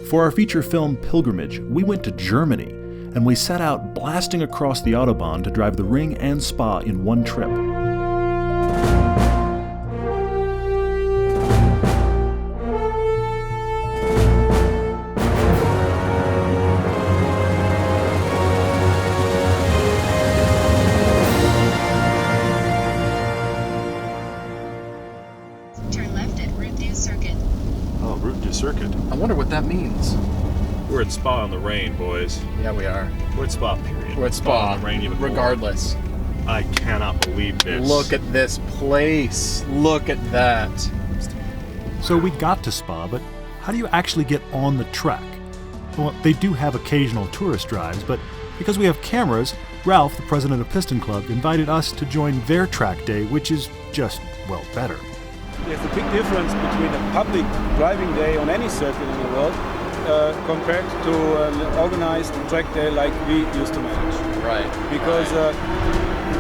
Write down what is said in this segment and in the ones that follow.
For our feature film Pilgrimage, we went to Germany, and we set out blasting across the Autobahn to drive the Ring and Spa in one trip. Turn left at Route du Circuit. Oh, Route du Circuit. I wonder what that means. We're at Spa on the Rain, boys. Yeah, we are. We're at Spa, period. We're at Spa, on the Rain even more. regardless. I cannot believe this. Look at this place. Look at that. So we got to Spa, but how do you actually get on the track? Well, they do have occasional tourist drives, but because we have cameras, Ralph, the president of Pistenclub, invited us to join their track day, which is just, well, better. There's a big difference between a public driving day on any circuit in the world compared to an organized track day like we used to manage. Right. Because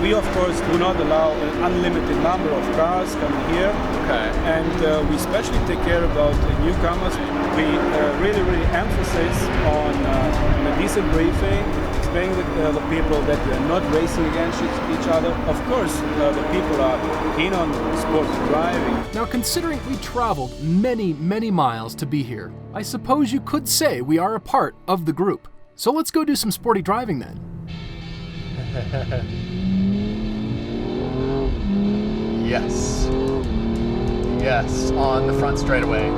we, of course, do not allow an unlimited number of cars coming here. Okay. And we especially take care about newcomers. We really emphasize on a decent briefing, explaining the people that we are not racing against each other. Of course, the people are keen on sports driving. Now, considering we traveled many miles to be here, I suppose you could say we are a part of the group. So let's go do some sporty driving then. Yes. Yes, on the front straightaway.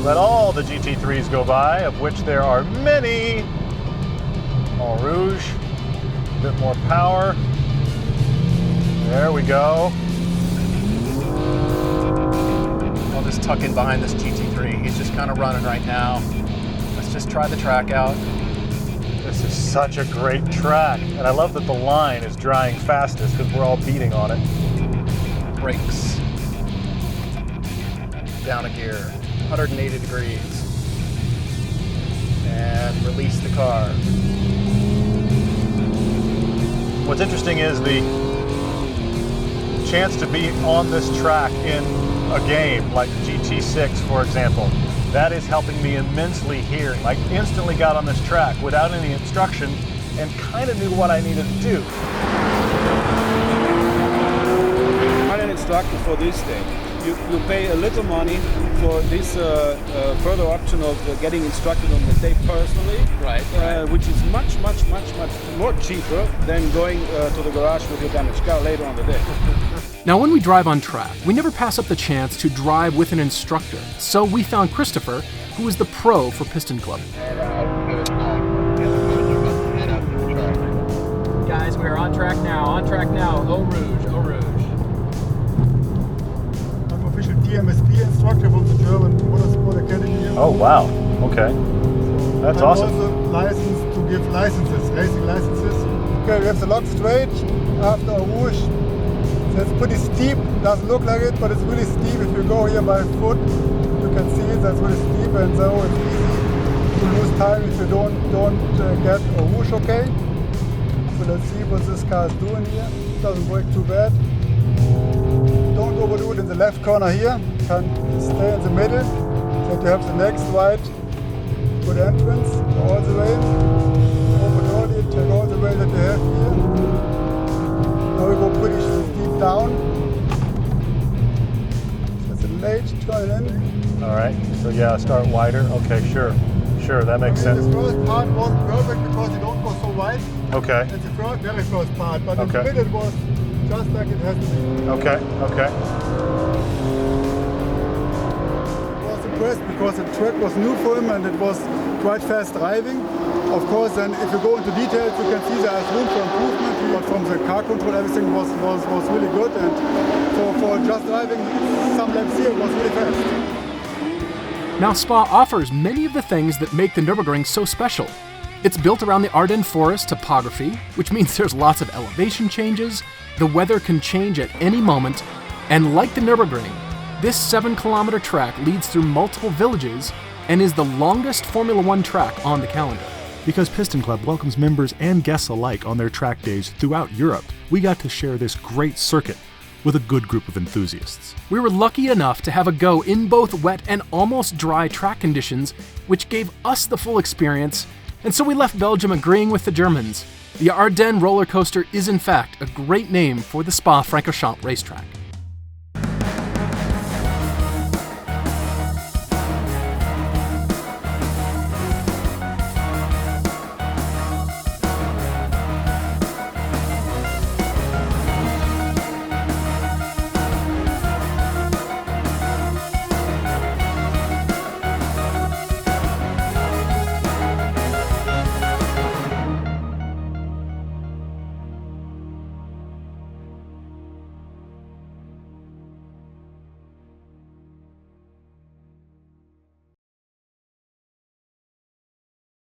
Let all the GT3s go by, of which there are many. All rouge. A bit more power. There we go. I'll just tuck in behind this GT3. He's just kind of running right now. Let's just try the track out. This is such a great track. And I love that the line is drying fastest because we're all beating on it. Brakes. Down a gear. 180 degrees. And release the car. What's interesting is the chance to be on this track in a game like GT6, for example. That is helping me immensely here. I instantly got on this track without any instruction and kind of knew what I needed to do. I'm an instructor for this day. You pay a little money for this further option of getting instructed on the day personally, Right. which is much more cheaper than going to the garage with your damaged car later on the day. Now, when we drive on track, we never pass up the chance to drive with an instructor. So we found Christopher, who is the pro for Pistenclub. Guys, we are on track now. Eau Rouge, Eau Rouge. I'm official DMSP instructor from the German Motorsport Academy. Oh, wow. Okay. That's awesome. I'm also licensed to give licenses, racing licenses. Okay, we have the lock straight after Eau Rouge. It's pretty steep, doesn't look like it, but it's really steep. If you go here by foot, you can see it, that's really steep, and so it's easy to lose time if you don't get Eau Rouge okay. So let's see what this car is doing here. It doesn't work too bad. Don't overdo it in the left corner here. You can stay in the middle, so you have the next right good entrance, go all the way. Overload it, take all the way that you have here. Now we go pretty steep down. That's a late turn in. All right. So yeah, start wider. Okay, sure. Sure, that makes sense. The first part wasn't perfect because you don't go so wide. Okay. It's the very first part, but in Okay. the middle it was just like it has to be. Okay. Okay. I was impressed because the track was new for him and it was quite fast driving. Of course, then if you go into details, you can see there's room for improvement. But from the car control, everything was really good. And for just driving some laps here, it was really fast. Now, Spa offers many of the things that make the Nürburgring so special. It's built around the Ardennes forest topography, which means there's lots of elevation changes, the weather can change at any moment, and like the Nürburgring, this 7-kilometer track leads through multiple villages and is the longest Formula One track on the calendar. Because Pistenclub welcomes members and guests alike on their track days throughout Europe, we got to share this great circuit with a good group of enthusiasts. We were lucky enough to have a go in both wet and almost dry track conditions, which gave us the full experience, and so we left Belgium agreeing with the Germans. The Ardennes roller coaster is in fact a great name for the Spa Francorchamps racetrack.